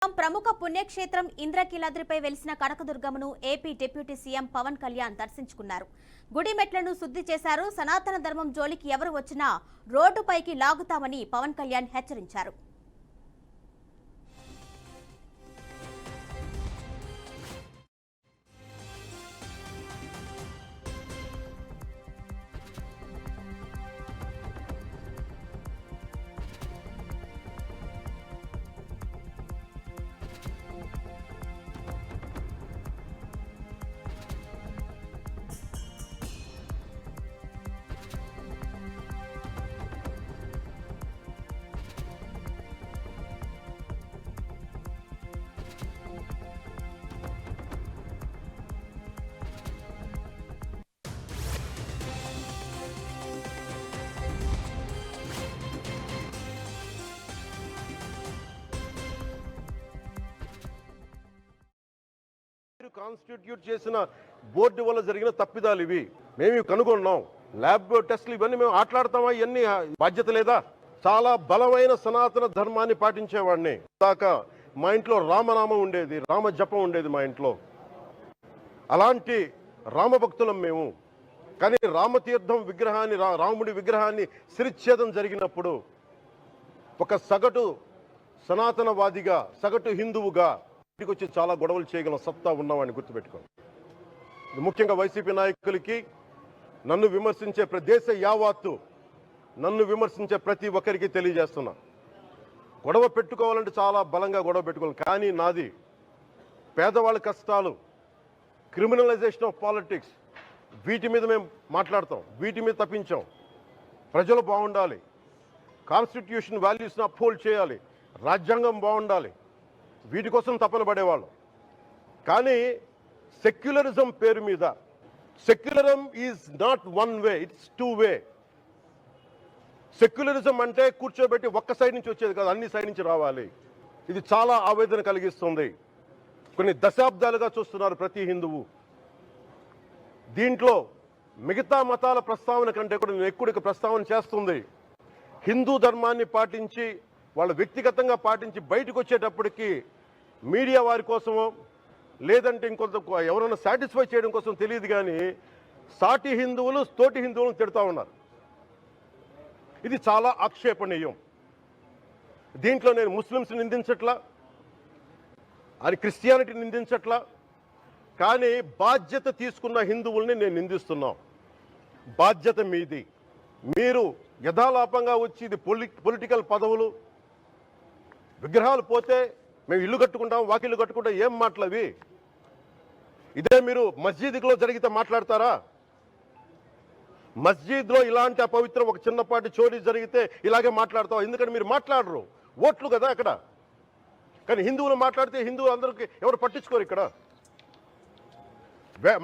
ప్రముఖ పుణ్యక్షేత్రం ఇంద్రకీలాద్రిపై వెలిసిన కనకదుర్గమ్మను AP deputy CM Pawan Kalyan దర్శించుకున్నారు. గుడి మెట్లను శుద్ధి చేశారు. సనాతన ధర్మం జోలికి ఎవరు వచ్చినా రోడ్డుపైకి లాగుతామని పవన్ కళ్యాణ్ హెచ్చరించారు. కాన్స్టిట్యూట్ చేసిన బోర్డు వల్ల జరిగిన తప్పిదాలు ఇవి. మేము కనుగొన్నాం. ల్యాబ్ టెస్టులు ఇవన్నీ మేము ఆటలాడతామా? ఇవన్నీ బాధ్యత లేదా? చాలా బలమైన సనాతన ధర్మాన్ని పాటించేవాడిని. దాకా మా ఇంట్లో రామనామం ఉండేది, రామ జపం ఉండేది మా ఇంట్లో. అలాంటి రామభక్తులం మేము. కానీ రామతీర్థం విగ్రహాన్ని, రాముడి విగ్రహాన్ని శిరచ్ఛేదం జరిగినప్పుడు ఒక సగటు సనాతనవాదిగా, సగటు హిందువుగా వచ్చి చాలా గొడవలు చేయగల సత్తా ఉన్నవాడిని గుర్తుపెట్టుకోండి. ముఖ్యంగా వైసీపీ నాయకులకి, నన్ను విమర్శించే దేశ యావత్తు నన్ను విమర్శించే ప్రతి ఒక్కరికి తెలియజేస్తున్నా, గొడవ పెట్టుకోవాలంటే చాలా బలంగా గొడవ పెట్టుకోవాలి. కానీ నాది పేదవాళ్ళ కష్టాలు, క్రిమినలైజేషన్ ఆఫ్ పాలిటిక్స్, వీటి మీద మేము మాట్లాడతాం. వీటి మీద తప్పించాం. ప్రజలు బాగుండాలి, కాన్స్టిట్యూషన్ వాల్యూస్ని అప్హోల్డ్ చేయాలి, రాజ్యాంగం బాగుండాలి, వీటి కోసం తపన పడేవాళ్ళు. కానీ సెక్యులరిజం పేరు మీద, secularism is not one way, it's two way. Secularism అంటే కూర్చోబెట్టి ఒక్క సైడ్ నుంచి వచ్చేది కాదు, అన్ని సైడ్ నుంచి రావాలి. ఇది చాలా ఆవేదన కలిగిస్తుంది. కొన్ని దశాబ్దాలుగా చూస్తున్నారు ప్రతి హిందువు. దీంట్లో మిగతా మతాల ప్రస్తావన కంటే కూడా నేను ఎక్కువ ప్రస్తావన చేస్తుంది. హిందూ ధర్మాన్ని పాటించి, వాళ్ళు వ్యక్తిగతంగా పాటించి బయటకు వచ్చేటప్పటికి మీడియా వారి కోసమో లేదంటే ఇంకొంత ఎవరైనా సాటిస్ఫై చేయడం కోసం తెలియదు, కానీ సాటి హిందువులు తోటి హిందువులను తిడతా ఉన్నారు. ఇది చాలా ఆక్షేపణీయం. దీంట్లో నేను ముస్లిమ్స్ నిందించట్లా, అది క్రిస్టియానిటీ నిందించట్లా, కానీ బాధ్యత తీసుకున్న హిందువుల్ని నేను నిందిస్తున్నాం. బాధ్యత మీది. మీరు యథాలాపంగా వచ్చి ఇది పొలిటికల్ పదవులు, విగ్రహాలు పోతే మేము ఇల్లు కట్టుకుంటాం, వాకిళ్ళు కట్టుకుంటాం, ఏం మాటలవి? ఇదే మీరు మస్జిద్లో జరిగితే మాట్లాడతారా? మస్జిద్లో ఇలాంటి అపవిత్రం ఒక చిన్నపాటి చోరీ జరిగితే ఇలాగే మాట్లాడతాం. ఎందుకంటే మీరు మాట్లాడరు, ఓట్లు కదా అక్కడ. కానీ హిందువులు మాట్లాడితే హిందువులు అందరికీ ఎవరు పట్టించుకోరు. ఇక్కడ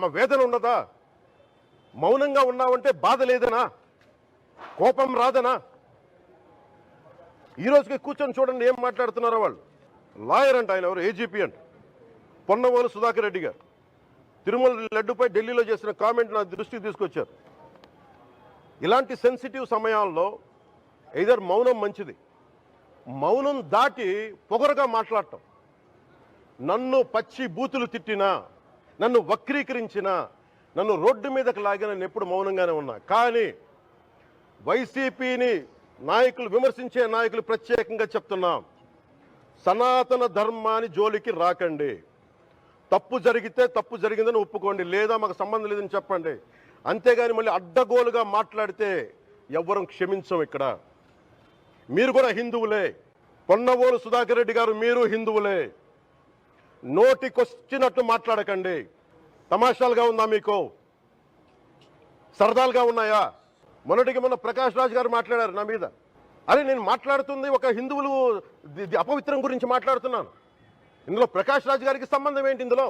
మా వేదన ఉన్నదా? మౌనంగా ఉన్నామంటే బాధ లేదనా? కోపం రాదనా? ఈ రోజుకి కూర్చొని చూడండి ఏం మాట్లాడుతున్నారో వాళ్ళు. లాయర్ అంట, ఆయన ఎవరు, ఏజీపీ అంట, పొన్నవోలు సుధాకర్ రెడ్డి గారు తిరుమల లడ్డుపై ఢిల్లీలో చేసిన కామెంట్ నా దృష్టికి తీసుకొచ్చారు. ఇలాంటి సెన్సిటివ్ సమయాల్లో ఎయిదర్ మౌనం మంచిది, మౌనం దాటి పొగరుగా మాట్లాడటం, నన్ను పచ్చి బూతులు తిట్టినా, నన్ను వక్రీకరించినా, నన్ను రోడ్డు మీదకి లాగిన నేను ఎప్పుడు మౌనంగానే ఉన్నా. కానీ వైసీపీని నాయకులు, విమర్శించే నాయకులు ప్రత్యేకంగా చెప్తున్నాం, సనాతన ధర్మాన్ని జోలికి రాకండి. తప్పు జరిగితే తప్పు జరిగిందని ఒప్పుకోండి, లేదా మాకు సంబంధం లేదని చెప్పండి. అంతేగాని మళ్ళీ అడ్డగోలుగా మాట్లాడితే ఎవ్వరం క్షమించం. ఇక్కడ మీరు కూడా హిందువులే. పొన్నవోలు సుధాకర్ రెడ్డి గారు, మీరు హిందువులే. నోటికొచ్చినట్టు మాట్లాడకండి. తమాషాలుగా ఉందా మీకు? సరదాలుగా ఉన్నాయా? మొన్నటికి మొన్న ప్రకాష్ రాజ్ గారు మాట్లాడారు నా మీద. అరే, నేను మాట్లాడుతుంది ఒక హిందువులు అపవిత్రం గురించి మాట్లాడుతున్నాను. ఇందులో ప్రకాష్ రాజ్ గారికి సంబంధం ఏంటి? ఇందులో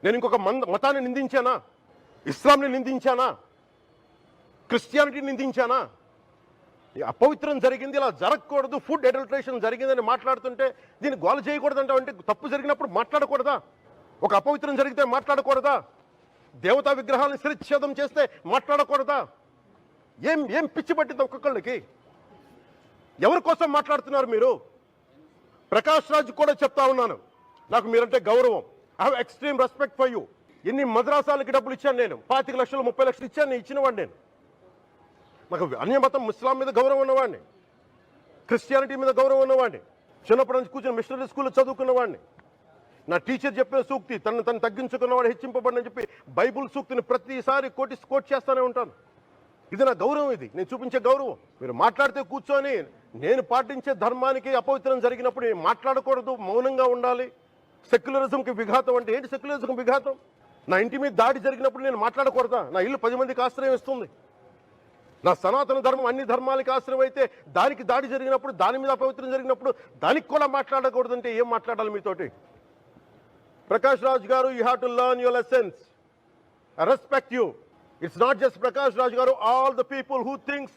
నేను ఇంకొక మతాన్ని నిందించానా? ఇస్లాంని నిందించానా? క్రిస్టియానిటీని నిందించానా? అపవిత్రం జరిగింది, ఇలా జరగకూడదు, ఫుడ్ అడల్టరేషన్ జరిగిందని మాట్లాడుతుంటే దీన్ని గోల చేయకూడదంట. అంటే తప్పు జరిగినప్పుడు మాట్లాడకూడదా? ఒక అపవిత్రం జరిగితే మాట్లాడకూడదా? దేవతా విగ్రహాలను శిరచ్ఛేదం చేస్తే మాట్లాడకూడదా? ఏం పిచ్చి పట్టింది ఒక్కొక్కళ్ళకి? ఎవరి కోసం మాట్లాడుతున్నారు మీరు? ప్రకాష్ రాజ్ కూడా చెప్తా ఉన్నాను, నాకు మీరంటే గౌరవం. I have extreme respect for you. ఎన్ని మద్రాసాలకి డబ్బులు ఇచ్చాను నేను, 25 లక్షలు 30 లక్షలు ఇచ్చాను, నేను ఇచ్చినవాడిని. నేను నాకు అన్యమతం ఇస్లాం మీద గౌరవం ఉన్నవాడిని, క్రిస్టియానిటీ మీద గౌరవం ఉన్నవాడిని, చిన్నప్పటి నుంచి కూర్చొని మిషనరీ స్కూల్లో చదువుకున్నవాడిని. నా టీచర్ చెప్పిన సూక్తి తను తగ్గించుకున్నవాడు హెచ్చింపబడిని చెప్పి బైబుల్ సూక్తిని ప్రతిసారి కోట్ చేస్తూనే ఉంటాను. ఇది నా గౌరవం, ఇది నేను చూపించే గౌరవం. మీరు మాట్లాడితే కూర్చొని నేను పాటించే ధర్మానికి అపవిత్రం జరిగినప్పుడు నేను మాట్లాడకూడదు, మౌనంగా ఉండాలి. సెక్యులరిజంకి విఘాతం అంటే ఏంటి? సెక్యులరిజంకి విఘాతం నా ఇంటి మీద దాడి జరిగినప్పుడు నేను మాట్లాడకూడదా? నా ఇల్లు 10 మందికి ఆశ్రయం ఇస్తుంది. నా సనాతన ధర్మం అన్ని ధర్మాలకి ఆశ్రయం అయితే దానికి దాడి జరిగినప్పుడు, దాని మీద అపవిత్రం జరిగినప్పుడు దానికి కూడా మాట్లాడకూడదంటే ఏం మాట్లాడాలి మీతోటి? ప్రకాష్ రాజ్ గారు, you have to learn your lessons. I respect you. It's not just Prakash Raj Garu, all the people who thinks